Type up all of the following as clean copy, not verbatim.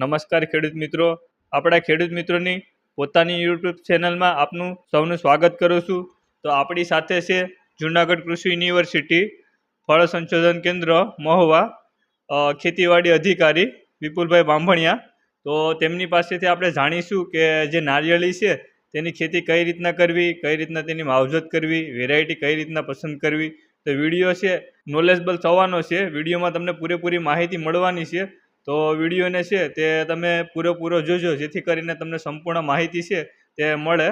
નમસ્કાર ખેડૂત મિત્રો, આપણા ખેડૂત મિત્રોની પોતાની યુટ્યુબ ચેનલમાં આપનું સૌનું સ્વાગત કરું છું. તો આપણી સાથે છે જૂનાગઢ કૃષિ યુનિવર્સિટી ફળ સંશોધન કેન્દ્ર મહુવા ખેતીવાડી અધિકારી વિપુલભાઈ બાંભણિયા. તો તેમની પાસેથી આપણે જાણીશું કે જે નારિયેળી છે તેની ખેતી કઈ રીતના કરવી, કઈ રીતના તેની માવજત કરવી, વેરાયટી કઈ રીતના પસંદ કરવી. તો વિડીયો છે નોલેજબલ થવાનો છે. વિડીયોમાં તમને પૂરેપૂરી માહિતી મળવાની છે. તો વિડીયોને છે તે તમે પૂરેપૂરો જોજો, જેથી કરીને તમને સંપૂર્ણ માહિતી છે તે મળે.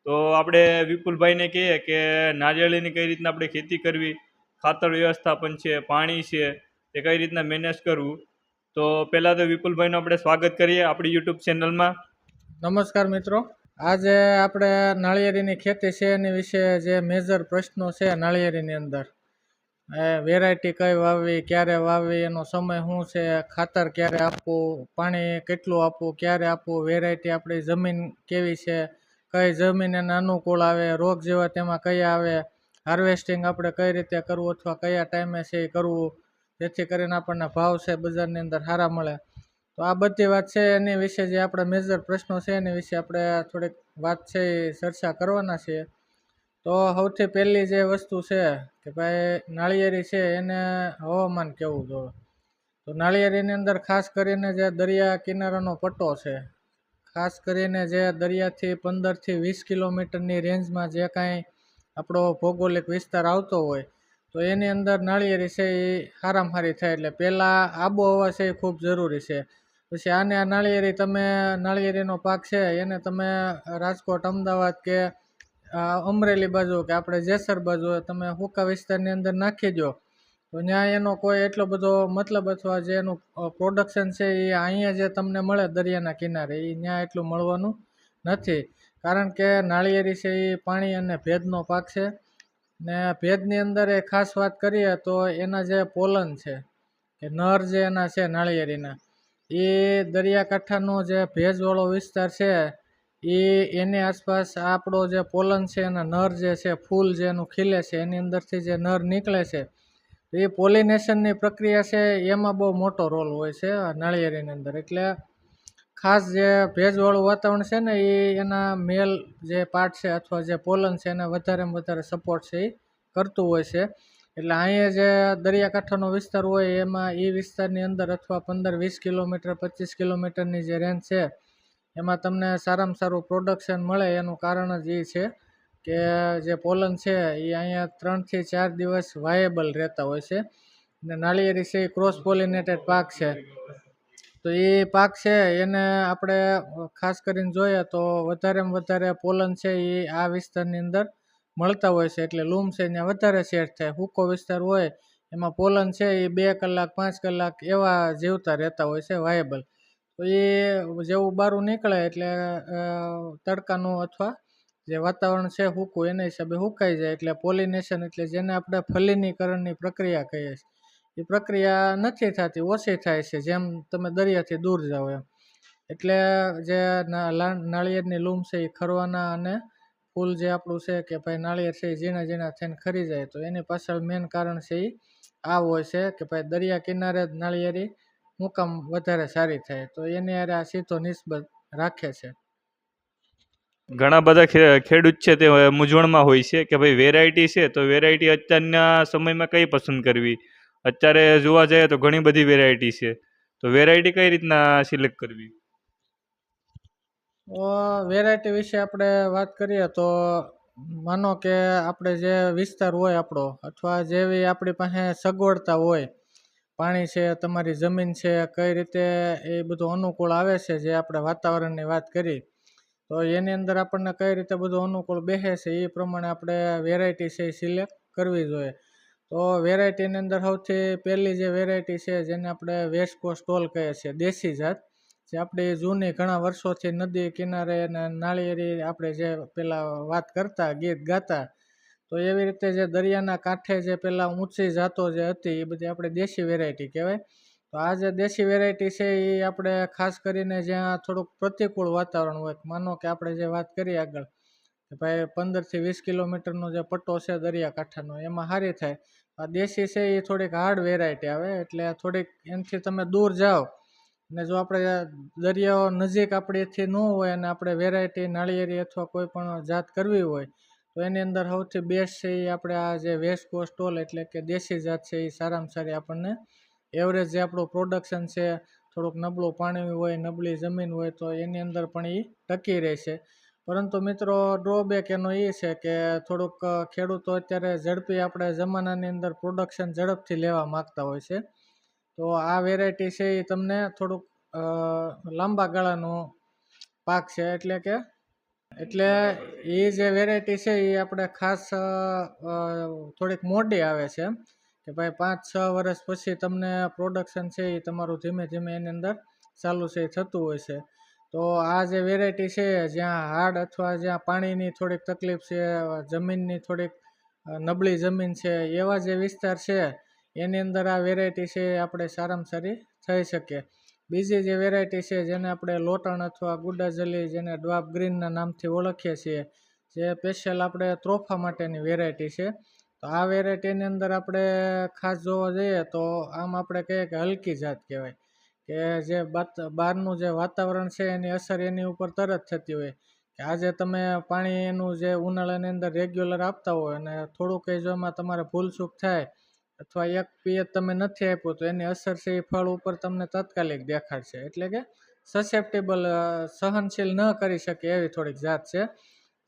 તો આપણે વિપુલભાઈને કહીએ કે નારિયેળીની કઈ રીતના આપણે ખેતી કરવી, ખાતર વ્યવસ્થાપન છે, પાણી છે, તે કઈ રીતના મેનેજ કરવું. તો પહેલાં તો વિપુલભાઈનું આપણે સ્વાગત કરીએ આપણી યુટ્યુબ ચેનલમાં. નમસ્કાર મિત્રો, આજે આપણે નાળિયેરીની ખેતી છે એની વિશે જે મેજર પ્રશ્નો છે નાળિયેરીની અંદર, વેરાયટી કઈ વાવવી, ક્યારે વાવવી, એનો સમય શું છે, ખાતર ક્યારે આપવું, પાણી કેટલું આપવું, ક્યારે આપવું, વેરાયટી આપણી જમીન કેવી છે, કઈ જમીન એને અનુકૂળ આવે, રોગ જેવા તેમાં કયા આવે, હાર્વેસ્ટિંગ આપણે કઈ રીતે કરવું અથવા કયા ટાઈમે છે એ કરવું, જેથી કરીને આપણને ભાવ છે બજારની અંદર સારા મળે. તો આ બધી વાત છે એની વિશે જે આપણા મેજર પ્રશ્નો છે એની વિશે આપણે થોડીક વાત છે એ ચર્ચા કરવાના છીએ. તો સૌથી પહેલી જે વસ્તુ છે કે ભાઈ નાળિયેરી છે એને હવામાન કેવું જોઈએ. તો નાળિયેરીની અંદર ખાસ કરીને જે દરિયા કિનારાનો પટ્ટો છે, ખાસ કરીને જે દરિયાથી 15થી 20 કિલોમીટરની રેન્જમાં જે કાંઈ આપણો ભૌગોલિક વિસ્તાર આવતો હોય તો એની અંદર નાળિયેરી છે એ સારામાં સારી થાય. એટલે પહેલાં આબોહવા છે એ ખૂબ જરૂરી છે. પછી આ નાળિયેરીનો પાક છે એને તમે રાજકોટ, અમદાવાદ કે અમરેલી બાજુ કે આપણે જેસર બાજુ તમે સૂકા વિસ્તારની અંદર નાખી દો તો ત્યાં એનો કોઈ એટલો બધો મતલબ અથવા જે એનું પ્રોડક્શન છે એ અહીંયા જે તમને મળે દરિયાના કિનારે એ ત્યાં એટલું મળવાનું નથી. કારણ કે નાળિયેરી છે એ પાણી અને ભેજનો પાક છે ને ભેજની અંદર એ ખાસ વાત કરીએ તો એના જે પોલન છે કે નર જે એના છે નાળિયેરીના, એ દરિયાકાંઠાનો જે ભેજવાળો વિસ્તાર છે એની આસપાસ આપણો જે પોલન છે એના નર જે છે, ફૂલ જે એનું ખીલે છે એની અંદરથી જે નર નીકળે છે એ પોલિનેશનની પ્રક્રિયા છે એમાં બહુ મોટો રોલ હોય છે નાળિયેરીની અંદર. એટલે ખાસ જે ભેજવાળું વાતાવરણ છે ને એ એના મેલ જે પાર્ટ છે અથવા જે પોલન છે એને વધારેમાં વધારે સપોર્ટ છે એ કરતું હોય છે. એટલે અહીંયા જે દરિયાકાંઠાનો વિસ્તાર હોય એમાં એ વિસ્તારની અંદર અથવા 15-20 કિલોમીટર, 25 કિલોમીટરની જે રેન્જ છે એમાં તમને સારામાં સારું પ્રોડક્શન મળે. એનું કારણ જ એ છે કે જે પોલન છે એ અહીંયા 3 થી 4 દિવસ વાયેબલ રહેતા હોય છે. અને નાળિયેરી છે એ ક્રોસ પોલિનેટેડ પાક છે. તો એ પાક છે એને આપણે ખાસ કરીને જોઈએ તો વધારેમાં વધારે પોલન છે એ આ વિસ્તારની અંદર મળતા હોય છે. એટલે લૂમ છે ત્યાં વધારે સેટ થાય. સૂકો વિસ્તાર હોય એમાં પોલન છે એ 2 કલાક, 5 કલાક એવા જીવતા રહેતા હોય છે વાયેબલ. તો એ જેવું બહાર નીકળે એટલે તડકાનું અથવા જે વાતાવરણ છે સૂકું એના હિસાબે સુકાઈ જાય. એટલે પોલિનેશન એટલે જેને આપણે ફલિનીકરણની પ્રક્રિયા કહીએ છીએ એ પ્રક્રિયા નથી થતી, ઓછી થાય છે જેમ તમે દરિયાથી દૂર જાઓ એમ. એટલે જે નાળિયેરની લૂમ છે એ ખરવાના અને ફૂલ જે આપણું છે કે ભાઈ નાળિયેર છે એ ઝીણા ઝીણા થઈને ખરી જાય તો એની પાછળ મેન કારણ છે એ આ હોય છે કે ભાઈ દરિયા કિનારે જ નાળિયેરી મુકામ વધારે સારી થાય. તો એની હારે આ સીધો નિસ્બત રાખે છે. ઘણા બધા ખેડૂત છે તે મૂંઝવણમાં હોય છે કે ભાઈ વેરાયટી છે તો વેરાયટી અત્યારના સમયમાં કઈ પસંદ કરવી. અત્યારે જોવા જઈએ તો ઘણી બધી વેરાયટી છે, તો વેરાયટી કઈ રીતના સિલેક્ટ કરવી. વેરાયટી વિશે આપણે વાત કરીએ તો માનો કે આપણે જે વિસ્તાર હોય આપણો અથવા જેવી આપણી પાસે સગવડતા હોય, પાણી છે, તમારી જમીન છે, કઈ રીતે એ બધું અનુકૂળ આવે છે, જે આપણે વાતાવરણની વાત કરી તો એની અંદર આપણને કઈ રીતે બધું અનુકૂળ બેસે છે એ પ્રમાણે આપણે વેરાયટી છે એ સિલેક્ટ કરવી જોઈએ. તો વેરાયટીની અંદર સૌથી પહેલી જે વેરાયટી છે જેને આપણે વેસ્ટ કોસ્ટ ટોલ કહીએ છીએ, દેશી જાત, જે આપણી જૂની ઘણા વર્ષોથી નદી કિનારે અને નાળિયેરી આપણે જે પહેલાં વાત કરતા, ગીત ગાતા, તો એવી રીતે જે દરિયાના કાંઠે જે પહેલાં ઊંચી જાતો જે હતી એ બધી આપણે દેશી વેરાયટી કહેવાય. તો આ જે દેશી વેરાયટી છે એ આપણે ખાસ કરીને જ્યાં થોડુંક પ્રતિકૂળ વાતાવરણ હોય, માનો કે આપણે જે વાત કરીએ આગળ કે ભાઈ 15થી 20 કિલોમીટરનો જે પટ્ટો છે દરિયાકાંઠાનો એમાં સારી થાય. આ દેશી છે એ થોડીક હાર્ડ વેરાયટી આવે એટલે થોડીક એનાથી તમે દૂર જાઓ અને જો આપણે દરિયાઓ નજીક આપણીથી ન હોય અને આપણે વેરાયટી નાળિયેરી અથવા કોઈ પણ જાત કરવી હોય તો એની અંદર સૌથી બેસ્ટ છે એ આપણે આ જે વેસ્ટ કોસ્ટ ટોલ એટલે કે દેશી જાત છે એ સારામાં સારી આપણને એવરેજ જે આપણું પ્રોડક્શન છે થોડુંક નબળું પાણી હોય નબળી જમીન હોય તો એની અંદર પણ એ ટકી રહેશે. પરંતુ મિત્રો ડ્રોબેક એનો એ છે કે થોડુંક ખેડૂતો અત્યારે ઝડપી આપણે જમાનાની અંદર પ્રોડક્શન ઝડપથી લેવા માગતા હોય છે. તો આ વેરાયટી છે એ તમને થોડુંક લાંબા ગાળાનો પાક છે એટલે એ જે વેરાયટી છે એ આપણે ખાસ થોડીક મોડી આવે છે કે ભાઈ 5-6 વર્ષ પછી તમને પ્રોડક્શન છે એ તમારું ધીમે ધીમે એની અંદર ચાલુ છે એ થતું હોય છે. તો આ જે વેરાયટી છે જ્યાં હાર્ડ અથવા જ્યાં પાણીની થોડીક તકલીફ છે જમીનની થોડીક નબળી જમીન છે એવા જે વિસ્તાર છે એની અંદર આ વેરાયટી છે આપણે સારામાં સારી થઈ શકે. બીજી જે વેરાયટી છે જેને આપણે લોટણ અથવા ગુડાજલી જેને ડ્વાર્ફ ગ્રીનના નામથી ઓળખીએ છીએ જે સ્પેશિયલ આપણે ત્રોફા માટેની વેરાયટી છે. તો આ વેરાયટીની અંદર આપણે ખાસ જોવા જઈએ તો આમ આપણે કહીએ કે હલકી જાત કહેવાય કે જે બહારનું જે વાતાવરણ છે એની અસર એની ઉપર તરત થતી હોય કે આજે તમે પાણી એનું જે ઉનાળાની અંદર રેગ્યુલર આપતા હોય અને થોડુંક કંઈ જો એમાં તમારે ભૂલચૂક થાય અથવા એક પિયત તમે નથી આપ્યું તો એની અસર છે એ ફળ ઉપર તમને તાત્કાલિક દેખાડશે. એટલે કે સસેપ્ટેબલ સહનશીલ ન કરી શકે એવી થોડીક જાત છે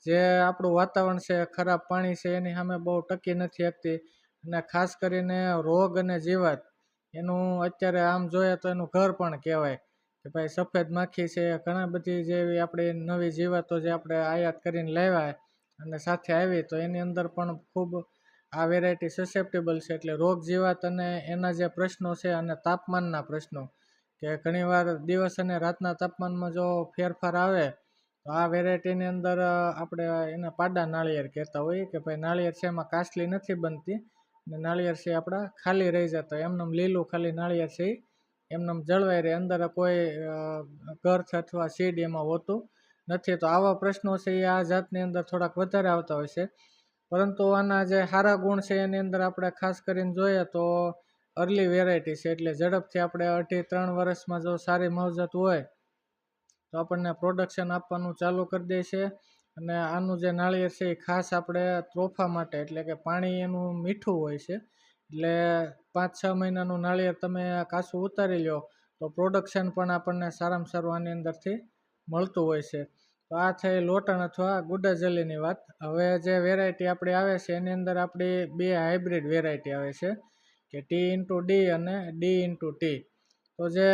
જે આપણું વાતાવરણ છે ખરાબ પાણી છે એની સામે બહુ ટકી નથી શકતી અને ખાસ કરીને રોગ અને જીવાત એનું અત્યારે આમ જોઈએ તો એનું ઘર પણ કહેવાય કે ભાઈ સફેદ માખી છે ઘણા બધી જેવી આપણી નવી જીવાતો જે આપણે આયાત કરીને લાવ્યા અને સાથે આવી તો એની અંદર પણ ખૂબ આ વેરાયટી સસેપ્ટેબલ છે. એટલે રોગ જીવાત અને એના જે પ્રશ્નો છે અને તાપમાનના પ્રશ્નો કે ઘણીવાર દિવસ અને રાતના તાપમાનમાં જો ફેરફાર આવે તો આ વેરાયટીની અંદર આપણે એને પાડા નાળિયેર કહેતા હોઈએ કે ભાઈ નાળિયેર છે એમાં કાચલી નથી બનતી અને નાળિયેર છે આપણા ખાલી રહી જતા એમનેમ લીલું ખાલી નાળિયેર છે એમનેમ જળવાઈ રહે અંદર કોઈ ગર્થ અથવા સીડ એમાં હોતું નથી. તો આવા પ્રશ્નો છે એ આ જાતની અંદર થોડાક વધારે આવતા હોય છે. પરંતુ આના જે સારા ગુણ છે એની અંદર આપણે ખાસ કરીને જોઈએ તો અર્લી વેરાયટી છે એટલે ઝડપથી આપણે 2.5-3 વર્ષમાં જો સારી માવજત હોય તો આપણને પ્રોડક્શન આપવાનું ચાલુ કરી દે છે. અને આનું જે નાળિયેર છે એ ખાસ આપણે ત્રોફા માટે એટલે કે પાણી એનું મીઠું હોય છે એટલે 5-6 મહિનાનું નાળિયેર તમે કાચું ઉતારી લો તો પ્રોડક્શન પણ આપણને સારામાં સારું આની અંદરથી મળતું હોય છે. તો આ થઈ લોટણ અથવા ગુડાજલીની વાત. હવે જે વેરાયટી આપણી આવે છે એની અંદર આપણી 2 હાઇબ્રિડ વેરાયટી આવે છે કે T/D અને D/T. તો જે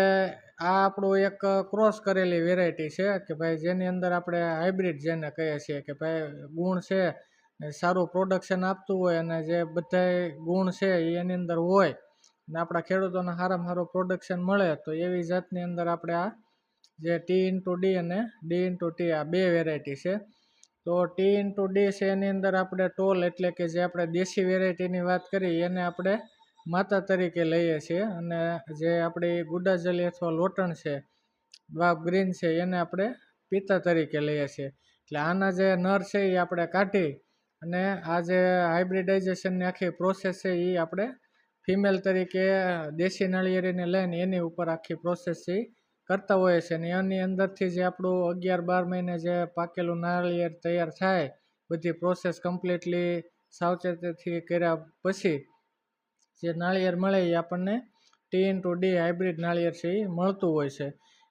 આ આપણું એક ક્રોસ કરેલી વેરાયટી છે કે ભાઈ જેની અંદર આપણે હાઇબ્રિડ જેને કહીએ છીએ કે ભાઈ ગુણ છે સારું પ્રોડક્શન આપતું હોય અને જે બધાય ગુણ છે એ એની અંદર હોય અને આપણા ખેડૂતોને સારામાં સારું પ્રોડક્શન મળે તો એવી જાતની અંદર આપણે આ જે T/D અને D/T આ 2 વેરાયટી છે. તો T/D છે એની અંદર આપણે ટોલ એટલે કે જે આપણે દેશી વેરાયટીની વાત કરી એને આપણે માતા તરીકે લઈએ છીએ અને જે આપણી ગુડાજલી અથવા લોટણ છે ડ્વાર્ફ ગ્રીન છે એને આપણે પિતા તરીકે લઈએ છીએ. એટલે આના જે નર છે એ આપણે કાઢી અને આ જે હાઇબ્રિડાઇઝેશનની આખી પ્રોસેસ છે એ આપણે ફિમેલ તરીકે દેશી નાળિયેરીને લઈને એની ઉપર આખી પ્રોસેસ છે કરતા હોઈએ છીએ અને એની અંદરથી જે આપણું 11-12 મહિને જે પાકેલું નાળિયેર તૈયાર થાય બધી પ્રોસેસ કમ્પ્લીટલી સાવચેતીથી કર્યા પછી જે નાળિયેર મળે એ આપણને T/D હાઇબ્રિડ નાળિયેર છે એ મળતું હોય છે.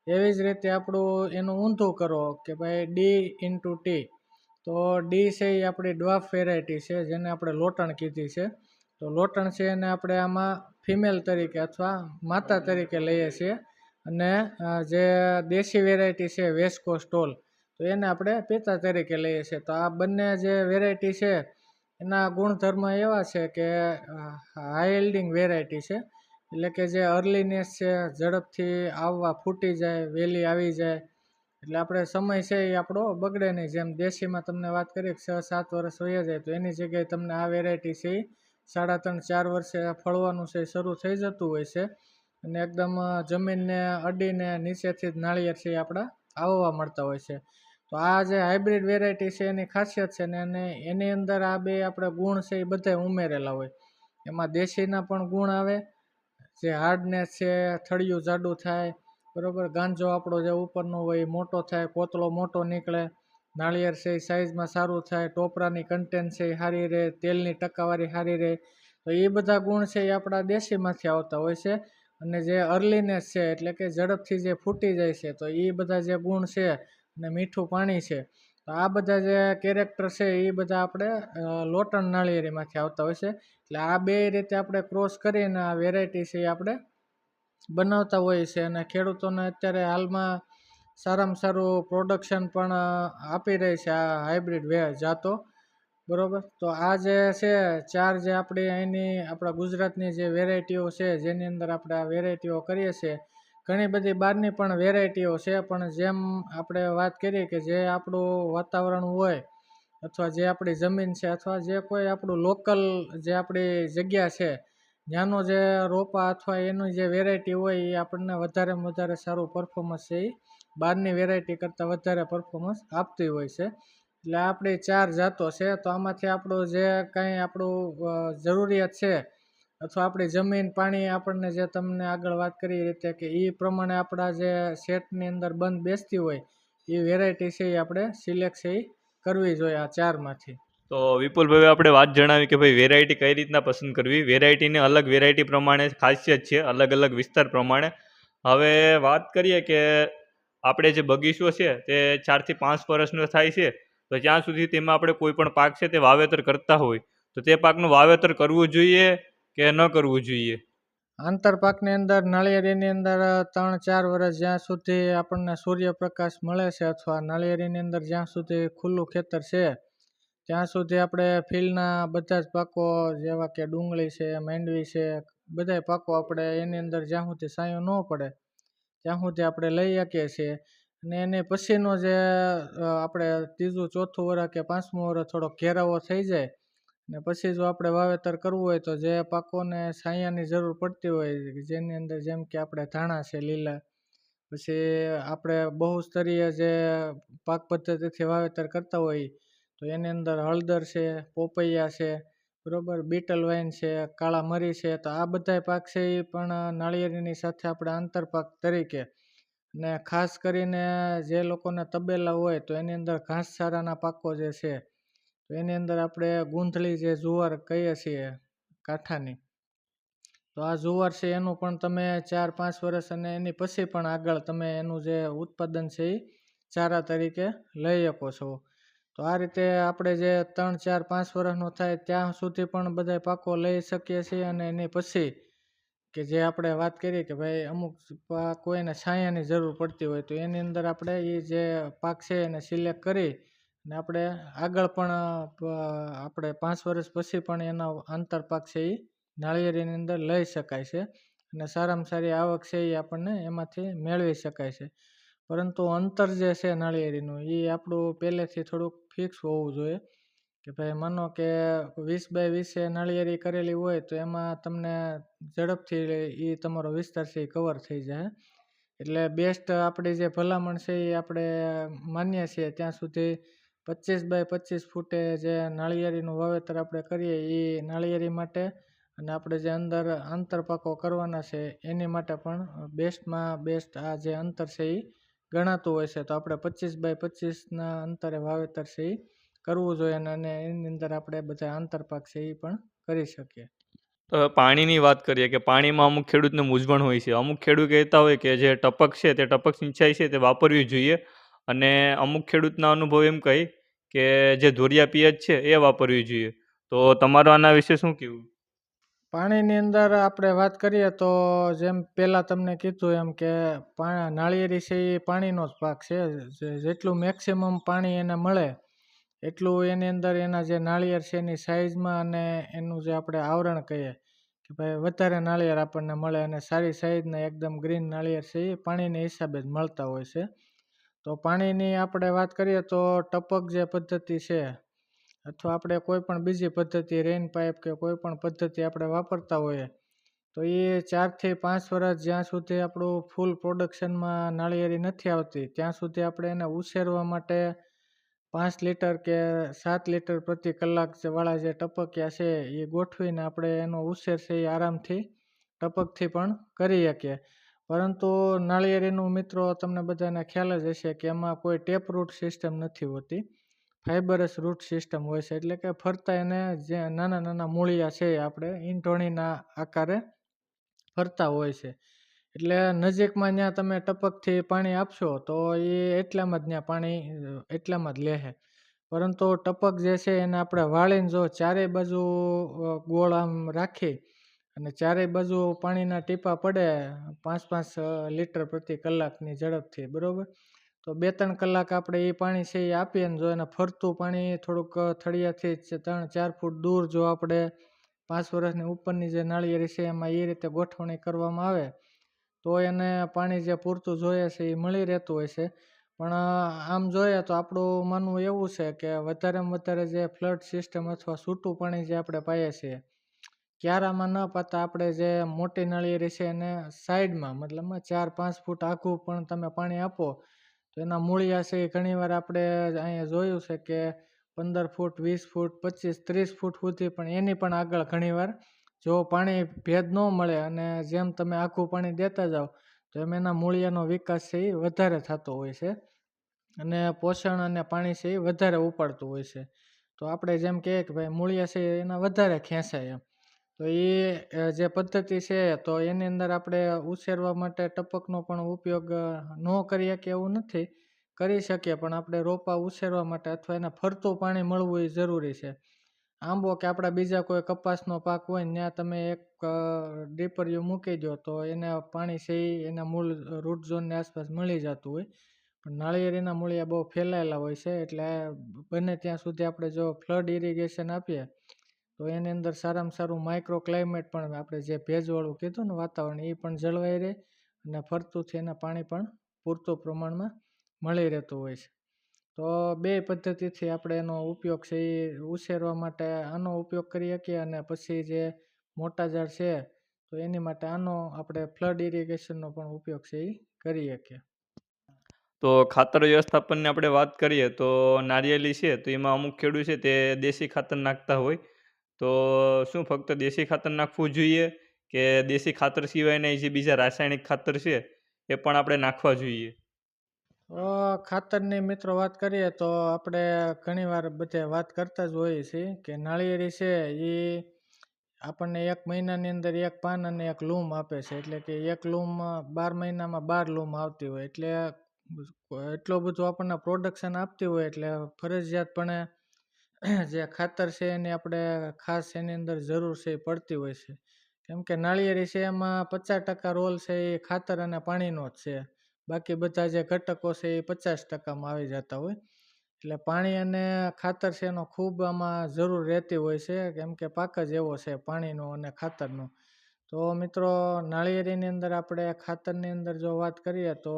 એવી જ રીતે આપણું એનું ઊંધું કરો કે ભાઈ D/T. તો ડી છે એ આપણી ડ્વાર્ફ વેરાયટી છે જેને આપણે લોટણ કીધી છે. તો લોટણ છે એને આપણે આમાં ફિમેલ તરીકે અથવા માતા તરીકે લઈએ છીએ અને જે દેશી વેરાયટી છે વેસ્ટ કોસ્ટ ટોલ તો એને આપણે પિતા તરીકે લઈએ છીએ. તો આ બંને જે વેરાયટી છે એના ગુણધર્મ એવા છે કે હાઈ યીલ્ડિંગ વેરાયટી છે એટલે કે જે અર્લીનેસ છે ઝડપથી આવવા ફૂટી જાય વહેલી આવી જાય એટલે આપણે સમય છે એ આપણો બગડે નહીં. જેમ દેશીમાં તમને વાત કરી 6-7 વર્ષ વયા જાય તો એની જગ્યાએ તમને આ વેરાયટી છે એ 3.5-4 વર્ષે ફળવાનું છે શરૂ થઈ જતું હોય છે અને એકદમ જમીનને અડીને નીચેથી જ નાળિયેર છે એ આપણા આવવા મળતા હોય છે. તો આ જે હાઇબ્રિડ વેરાયટી છે એની ખાસિયત છે ને એની અંદર આ 2 આપણે ગુણ છે એ બધા ઉમેરેલા હોય. એમાં દેશીના પણ ગુણ આવે જે હાર્ડનેસ છે થળિયું જાડું થાય બરોબર. ગાંજો આપણો જે ઉપરનો હોય એ મોટો થાય, કોતળો મોટો નીકળે, નાળિયેર છે એ સાઇઝમાં સારું થાય, ટોપરાની કન્ટેન્ટ છે એ સારી રહે, તેલની ટકાવારી સારી રહે. તો એ બધા ગુણ છે એ આપણા દેશીમાંથી આવતા હોય છે. અને જે અર્લીનેસ છે એટલે કે ઝડપથી જે ફૂટી જાય છે, તો એ બધા જે ગુણ છે અને મીઠું પાણી છે, તો આ બધા જે કેરેક્ટર છે એ બધા આપણે લોટણ નાળિયેરીમાંથી આવતા હોય છે. એટલે આ બે રીતે આપણે ક્રોસ કરીને આ વેરાયટી છે એ આપણે બનાવતા હોઈએ છીએ. અને ખેડૂતોને અત્યારે હાલમાં સારામાં સારું પ્રોડક્શન પણ આપી રહી છે આ હાઇબ્રિડ જાતો. બરોબર. તો આ જે છે ચાર જે આપણી અહીંની આપણા ગુજરાતની જે વેરાયટીઓ છે, જેની અંદર આપણે આ વેરાયટીઓ કરીએ છીએ, ઘણી બધી બહારની પણ વેરાયટીઓ છે. પણ જેમ આપણે વાત કરીએ કે જે આપણું વાતાવરણ હોય અથવા જે આપણી જમીન છે અથવા જે કોઈ આપણું લોકલ જે આપણી જગ્યા છે, ત્યાંનો જે રોપા અથવા એની જે વેરાયટી હોય એ આપણને વધારેમાં વધારે સારું પરફોર્મન્સ છે એ બહારની વેરાયટી કરતાં વધારે પરફોર્મન્સ આપતી હોય છે. એટલે આપણી ચાર જાતો છે. તો આમાંથી આપણું જે કાંઈ આપણું જરૂરિયાત છે અથવા આપણી જમીન પાણી આપણને જે તમને આગળ વાત કરી એ રીતે કે એ પ્રમાણે આપણા જે સેટની અંદર બંધ બેસતી હોય એ વેરાયટી છે એ આપણે સિલેક્ટ છે એ કરવી જોઈએ આ ચારમાંથી. તો વિપુલભાઈ આપણે વાત જણાવી કે ભાઈ વેરાયટી કઈ રીતના પસંદ કરવી. વેરાયટીને અલગ વેરાયટી પ્રમાણે ખાસિયત છે, અલગ અલગ વિસ્તાર પ્રમાણે. હવે વાત કરીએ કે આપણે જે બગીચો છે તે 4 થી 5 વર્ષનો થાય છે, તો જ્યાં સુધી તેમાં આપણે કોઈ પણ પાક છે તે વાવેતર કરતા હોય, તો તે પાકનું વાવેતર કરવું જોઈએ કે ન કરવું જોઈએ? આંતરપાકની અંદર નાળિયેરીની અંદર 3-4 વર્ષ જ્યાં સુધી આપણને સૂર્યપ્રકાશ મળે છે અથવા નાળિયેરીની અંદર જ્યાં સુધી ખુલ્લું ખેતર છે ત્યાં સુધી આપણે ફિલ્ડના બધા જ પાકો જેવા કે ડુંગળી છે, માંડવી છે, બધાય પાકો આપણે એની અંદર જ્યાં સુધી છાંયો ન પડે ત્યાં સુધી આપણે લઈ શકીએ છીએ. અને એની પછીનો જે આપણે 3જું 4થું વર્ષ કે 5મું વર્ષ થોડો ઘેરાવો થઈ જાય ને પછી જો આપણે વાવેતર કરવું હોય તો જે પાકોને છાંયાની જરૂર પડતી હોય, જેની અંદર જેમ કે આપણે ધાણા છે લીલા, પછી આપણે બહુસ્તરીય જે પાક પદ્ધતિથી વાવેતર કરતા હોઈએ તો એની અંદર હળદર છે, પોપૈયા છે, બરોબર, બીટલ વાઇન છે, કાળા મરી છે, તો આ બધાય પાક છે એ પણ નાળિયેરીની સાથે આપણે આંતરપાક તરીકે. ને ખાસ કરીને જે લોકોને તબેલા હોય તો એની અંદર ઘાસચારાના પાકો જે છે તો એની અંદર આપણે ગૂંથળી જે જુવાર કહીએ છીએ કાંઠાની, તો આ જુવાર છે એનું પણ તમે 4-5 વર્ષ અને એની પછી પણ આગળ તમે એનું જે ઉત્પાદન છે એ ચારા તરીકે લઈ શકો છો. તો આ રીતે આપણે જે 3-4-5 વર્ષનો થાય ત્યાં સુધી પણ બધા પાકો લઈ શકીએ છીએ. અને એની પછી કે જે આપણે વાત કરી કે ભાઈ અમુક કોઈને છાંયાની જરૂર પડતી હોય તો એની અંદર આપણે એ જે પાક છે એને સિલેક્ટ કરી ને આપણે આગળ પણ આપણે 5 વર્ષ પછી પણ એના આંતરપાક છે એ નાળિયેરીની અંદર લઈ શકાય છે અને સારામાં સારી આવક છે એ આપણને એમાંથી મેળવી શકાય છે. પરંતુ અંતર જે છે નાળિયેરીનું એ આપણું પહેલેથી થોડુંક ફિક્સ હોવું જોઈએ કે ભાઈ માનો કે 20x20 નાળિયેરી કરેલી હોય તો એમાં તમને ઝડપથી એ તમારો વિસ્તાર છે એ કવર થઈ જાય. એટલે બેસ્ટ આપણી જે ભલામણ છે એ આપણે માનીએ છીએ ત્યાં સુધી 25x25 ફૂટે જે નાળિયેરીનું વાવેતર આપણે કરીએ એ નાળિયેરી માટે અને આપણે જે અંદર આંતરપાકો કરવાના છે એની માટે પણ બેસ્ટમાં બેસ્ટ આ જે અંતર છે એ ગણાતું હોય છે. તો આપણે 25x25ના અંતરે વાવેતર છે એ કરવું જોઈએ અને એની અંદર આપણે બધા આંતરપાક છે એ પણ કરી શકીએ. તો હવે પાણીની વાત કરીએ કે પાણીમાં અમુક ખેડૂતને મૂંઝવણ હોય છે. અમુક ખેડૂત કહેતા હોય કે જે ટપક છે તે ટપક સિંચાઈ છે તે વાપરવી જોઈએ, અને અમુક ખેડૂતના અનુભવ એમ કહી કે જે ધોરિયા પિયત છે એ વાપરવી જોઈએ. તો તમારું આના વિશે શું કહેવું? પાણીની અંદર આપણે વાત કરીએ તો જેમ પહેલાં તમને કીધું એમ કે નાળિયેરી છે એ પાણીનો જ પાક છે. જેટલું મેક્સિમમ પાણી એને મળે એટલું એની અંદર એના જે નાળિયેર છે એની સાઇઝમાં અને એનું જે આપણે આવરણ કહીએ કે ભાઈ વધારે નાળિયેર આપણને મળે અને સારી સાઇઝના એકદમ ગ્રીન નાળિયેર છે એ પાણીના હિસાબે જ મળતા હોય છે. તો પાણીની આપણે વાત કરીએ તો ટપક જે પદ્ધતિ છે અથવા આપણે કોઈ પણ બીજી પદ્ધતિ રેન પાઇપ કે કોઈ પણ પદ્ધતિ આપણે વાપરતા હોઈએ તો એ 4-5 વર્ષ જ્યાં સુધી આપણું ફૂલ પ્રોડક્શનમાં નાળિયેરી નથી આવતી ત્યાં સુધી આપણે એને ઉછેરવા માટે 5 લીટર કે 7 લીટર પ્રતિ કલાક વાળા જે ટપકિયા છે એ ગોઠવીને આપણે એનો ઉછેર છે એ આરામથી ટપકથી પણ કરી શકીએ. પરંતુ નાળિયેરીનું મિત્રો તમને બધાને ખ્યાલ જ હશે કે એમાં કોઈ ટેપ રૂટ સિસ્ટમ નથી હોતી, ફાઇબરસ રૂટ સિસ્ટમ હોય છે. એટલે કે ફરતા એને જે નાના નાના મૂળિયા છે આપણે ઈંટોણીના આકારે ફરતા હોય છે. એટલે નજીકમાં ત્યાં તમે ટપકથી પાણી આપશો તો એ એટલામાં જ ત્યાં પાણી એટલામાં જ લેશે. પરંતુ ટપક જે છે એને આપણે વાળીને જો ચારેય બાજુ ગોળ આમ રાખી અને ચારેય બાજુ પાણીના ટીપા પડે 5-5 લીટર પ્રતિ કલાકની ઝડપથી, બરાબર. તો 2-3 કલાક આપણે એ પાણી છે એ આપીએ ને જો એને ફરતું પાણી થોડુંક થળિયાથી 3-4 ફૂટ દૂર જો આપણે 5 વર્ષની ઉપરની જે નાળિયેરી છે એમાં એ રીતે ગોઠવણી કરવામાં આવે તો એને પાણી જે પૂરતું જોઈએ છે એ મળી રહેતું હોય છે. પણ આમ જોઈએ તો આપણું માનવું એવું છે કે વધારેમાં વધારે જે ફ્લડ સિસ્ટમ અથવા છૂટું પાણી જે આપણે પાઈએ છીએ ક્યારામાં ન પાતા આપણે જે મોટી નાળિયેરી છે એને સાઈડમાં મતલબમાં 4-5 ફૂટ આઘું પણ તમે પાણી આપો તો એના મૂળિયા છે એ ઘણીવાર આપણે અહીંયા જોયું છે કે 15 ફૂટ, 20 ફૂટ, 25-30 ફૂટ સુધી પણ એની પણ આગળ ઘણીવાર જો પાણી ભેદ ન મળે અને જેમ તમે આખું પાણી દેતા જાઓ તો એમ એના મૂળિયાનો વિકાસ છે એ વધારે થતો હોય છે અને પોષણ અને પાણી છે એ વધારે ઉપાડતું હોય છે. તો આપણે જેમ કહીએ કે ભાઈ મૂળિયા છે એના વધારે ખેંચાય એમ. તો એ જે પદ્ધતિ છે તો એની અંદર આપણે ઉછેરવા માટે ટપકનો પણ ઉપયોગ ન કરી શકીએ એવું નથી, કરી શકીએ પણ આપણે રોપા ઉછેરવા માટે અથવા એને ફરતું પાણી મળવું એ જરૂરી છે. આંબો કે આપણા બીજા કોઈ કપાસનો પાક હોય ને ત્યાં તમે એક ડીપરિયું મૂકી દો તો એને પાણી છે એ એના મૂળ રૂટ ઝોનની આસપાસ મળી જતું હોય. પણ નાળિયેરીના મૂળિયા બહુ ફેલાયેલા હોય છે એટલે બને ત્યાં સુધી આપણે જો ફ્લડ ઇરિગેશન આપીએ તો એની અંદર સારામાં સારું માઇક્રો ક્લાઇમેટ પણ આપણે જે ભેજવાળું કીધું ને વાતાવરણ એ પણ જળવાઈ રહે અને ફરતુંથી એને પાણી પણ પૂરતું પ્રમાણમાં મળી રહેતું હોય છે. તો બે પદ્ધતિથી આપણે એનો ઉપયોગ છે એ ઉછેરવા માટે આનો ઉપયોગ કરી શકીએ અને પછી જે મોટા ઝાડ છે તો એની માટે આનો આપણે ફ્લડ ઇરિગેશનનો પણ ઉપયોગ છે એ કરી શકીએ. તો ખાતર વ્યવસ્થાપનની આપણે વાત કરીએ તો નારિયેળી છે તો એમાં અમુક ખેડૂત છે તે દેશી ખાતર નાખતા હોય. તો શું ફક્ત દેશી ખાતર નાખવું જોઈએ કે દેશી ખાતર સિવાયના જે બીજા રાસાયણિક ખાતર છે એ પણ આપણે નાખવા જોઈએ? ખાતરની મિત્રો વાત કરીએ તો આપણે ઘણીવાર બધે વાત કરતા જ હોઈએ છીએ કે નાળિયેરી છે એ આપણને 1 મહિનાની અંદર 1 પાન અને 1 લૂમ આપે છે. એટલે કે 1 લૂમ 12 મહિનામાં 12 લૂમ આવતી હોય એટલે એટલું બધું આપણને પ્રોડક્શન આપતી હોય એટલે ફરજિયાતપણે જે ખાતર છે એની આપણે ખાસ એની અંદર જરૂર છે એ પડતી હોય છે. કેમ કે નાળિયેરી છે એમાં 50% રોલ છે એ ખાતર અને પાણીનો જ છે. બાકી બધા જે ઘટકો છે એ 50%માં આવી જતા હોય. એટલે પાણી અને ખાતર છે એનો ખૂબ આમાં જરૂર રહેતી હોય છે કેમ કે પાક જ એવો છે પાણીનો અને ખાતરનો. તો મિત્રો નાળિયેરીની અંદર આપણે ખાતરની અંદર જો વાત કરીએ તો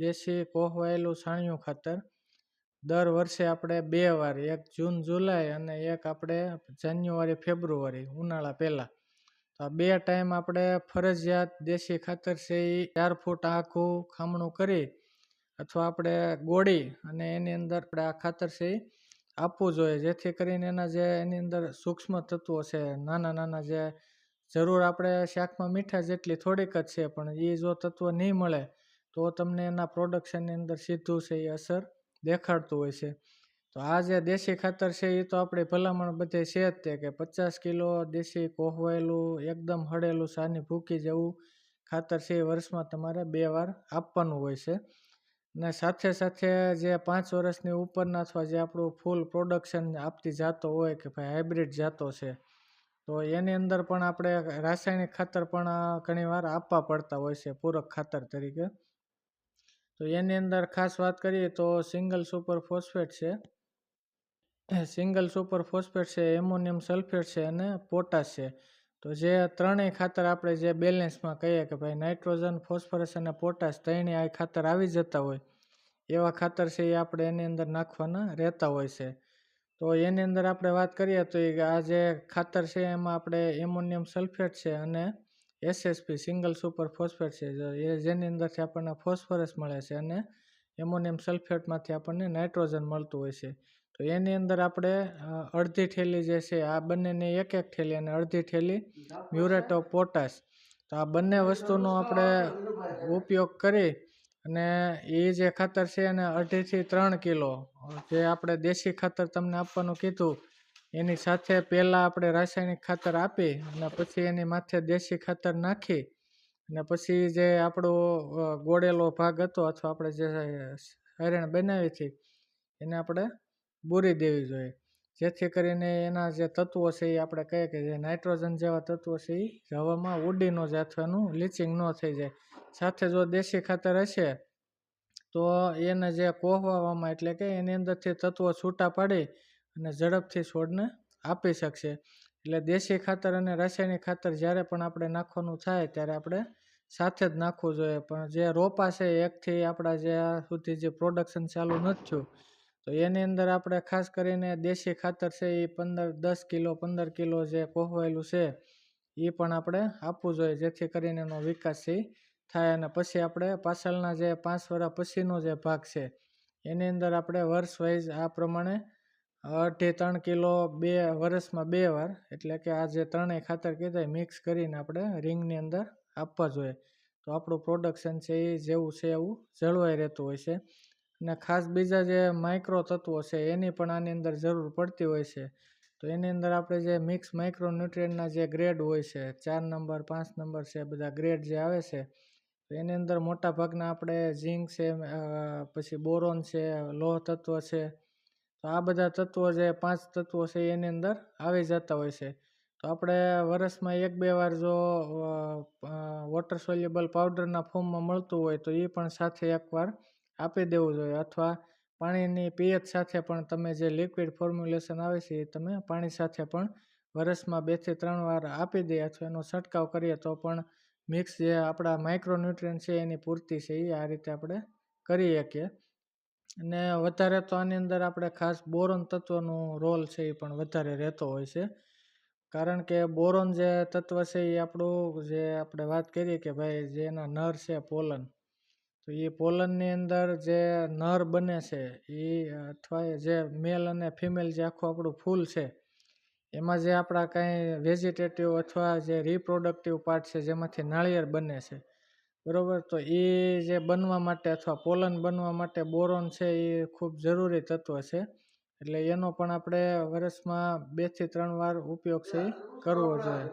દેશી કોહવાયેલું છાણિયું ખાતર દર વર્ષે આપણે 2 વાર, એક જૂન જુલાઈ અને એક આપણે જાન્યુઆરી ફેબ્રુઆરી ઉનાળા પહેલાં, તો આ 2 ટાઈમ આપણે ફરજિયાત દેશી ખાતર છે એ 4 ફૂટ આખું ખામણું કરી અથવા આપણે ગોળી અને એની અંદર આપણે આ ખાતર છે એ આપવું જોઈએ જેથી કરીને એના જે એની અંદર સૂક્ષ્મ તત્વો છે નાના નાના જે જરૂર આપણે શાકમાં મીઠા જેટલી થોડીક જ છે પણ એ જો તત્વો નહીં મળે તો તમને એના પ્રોડક્શનની અંદર સીધું છે એ અસર દેખાડતું હોય છે. તો આ જે દેશી ખાતર છે એ તો આપણે ભલામણ બધે છે જ તે કે 50 કિલો દેશી કોહવાયેલું એકદમ હળેલું સાની ભૂકી જેવું ખાતર છે એ વર્ષમાં તમારે 2 વાર આપવાનું હોય છે. અને સાથે સાથે જે 5 વર્ષની ઉપરના અથવા જે આપણું ફૂલ પ્રોડક્શન આપતી જાતો હોય કે ભાઈ હાઇબ્રિડ જાતો છે તો એની અંદર પણ આપણે રાસાયણિક ખાતર પણ ઘણીવાર આપવા પડતા હોય છે પૂરક ખાતર તરીકે. તો એની અંદર ખાસ વાત કરીએ તો સિંગલ સુપર ફોસ્ફેટ છે, એમોનિયમ સલ્ફેટ છે અને પોટાશ છે. તો જે ત્રણેય ખાતર આપણે જે બેલેન્સમાં કહીએ કે ભાઈ નાઇટ્રોજન, ફોસ્ફરસ અને પોટાશ ત્રણેય આ ખાતર આવી જતા હોય એવા ખાતર છે એ આપણે એની અંદર નાખવાના રહેતા હોય છે. તો એની અંદર આપણે વાત કરીએ તો આ જે ખાતર છે એમાં આપણે એમોનિયમ સલ્ફેટ છે અને એસએસપી સિંગલ સુપર ફોસ્ફેટ છે જેની અંદરથી આપણને ફોસ્ફરસ મળે છે અને એમોનિયમ સલ્ફેટમાંથી આપણને નાઇટ્રોજન મળતું હોય છે. તો એની અંદર આપણે અડધી થેલી જે છે આ બંનેની 1-1 થેલી અને અડધી થેલી મ્યુરેટ ઓફ પોટાશ તો આ બંને વસ્તુનો આપણે ઉપયોગ કરી અને એ જે ખાતર છે એને 2.5 થી 3 કિલો જે આપણે દેશી ખાતર તમને આપવાનું કીધું એની સાથે પહેલાં આપણે રાસાયણિક ખાતર આપી અને પછી એની માથે દેશી ખાતર નાખી અને પછી જે આપણો ગોળેલો ભાગ હતો અથવા આપણે જે હરણ બનાવી હતી એને આપણે બૂરી દેવી જોઈએ, જેથી કરીને એના જે તત્વો છે એ આપણે કહીએ કે જે નાઇટ્રોજન જેવા તત્વો છે એ હવામાં ઉડી ન જાય અથવા એનું લીચિંગ ન થઈ જાય. સાથે જો દેશી ખાતર હશે તો એને જે કોહવામાં એટલે કે એની અંદરથી તત્વો છૂટા પાડી અને ઝડપથી છોડને આપી શકશે. એટલે દેશી ખાતર અને રાસાયણિક ખાતર જ્યારે પણ આપણે નાખવાનું થાય ત્યારે આપણે સાથે જ નાખવું જોઈએ. પણ જે રોપા છે એકથી આપણા જે આ સુધી જે પ્રોડક્શન ચાલુ નથી થયું તો એની અંદર આપણે ખાસ કરીને દેશી ખાતર છે એ 10 કિલો 15 કિલો જે કોહવાયેલું છે એ પણ આપણે આપવું જોઈએ, જેથી કરીને એનો વિકાસ થાય. અને પછી આપણે પાછળના જે 5 વર્ષ પછીનો જે ભાગ છે એની અંદર આપણે વર્ષ વાઇઝ આ પ્રમાણે 2.5-3 કિલો 2 વર્ષમાં 2 વાર એટલે કે આ જે ત્રણેય ખાતર કીધા મિક્સ કરીને આપણે રીંગની અંદર આપવા જોઈએ. તો આપણું પ્રોડક્શન છે એ જેવું છે એવું જળવાઈ રહેતું હોય છે. અને ખાસ બીજા જે માઇક્રો તત્વો છે એની પણ આની અંદર જરૂર પડતી હોય છે. તો એની અંદર આપણે જે મિક્સ માઇક્રો ન્યુટ્રિયન્ટના જે ગ્રેડ હોય છે 4 નંબર 5 નંબર છે બધા ગ્રેડ જે આવે છે તો એની અંદર મોટા ભાગના આપણે ઝીંક છે, પછી બોરોન છે, લોહ તત્વ છે, તો આ બધા તત્વો જે 5 તત્વો છે એની અંદર આવી જતા હોય છે. તો આપણે વર્ષમાં 1-2 વાર જો વોટર સોલ્યુબલ પાવડરના ફોર્મમાં મળતું હોય તો એ પણ સાથે એકવાર આપી દેવું જોઈએ, અથવા પાણીની પીએચ સાથે પણ તમે જે લિક્વિડ ફોર્મ્યુલેશન આવે છે એ તમે પાણી સાથે પણ વર્ષમાં 2 થી 3 વાર આપી દે અથવા એનો છંટકાવ કરીએ તો પણ મિક્સ જે આપણા માઇક્રોન્યુટ્રિયન્ટ છે એની પૂર્તિ છે એ આ રીતે આપણે કરી શકીએ. અને વધારે તો આની અંદર આપણે ખાસ બોરોન તત્વનો રોલ છે એ પણ વધારે રહેતો હોય છે. કારણ કે બોરોન જે તત્વ છે એ આપણું જે આપણે વાત કરીએ કે ભાઈ જે એના નર છે પોલન, તો એ પોલનની અંદર જે નર બને છે એ અથવા જે મેલ અને ફિમેલ જે આખું આપણું ફૂલ છે એમાં જે આપણા કાંઈ વેજીટેટિવ અથવા જે રિપ્રોડક્ટિવ પાર્ટ છે જેમાંથી નાળિયેર બને છે બરાબર, તો એ જે બનવા માટે અથવા પોલન બનવા માટે બોરોન છે એ ખૂબ જરૂરી તત્વ છે. એટલે એનો પણ આપણે વર્ષમાં 2 થી 3 વાર ઉપયોગ છે એ કરવો જોઈએ.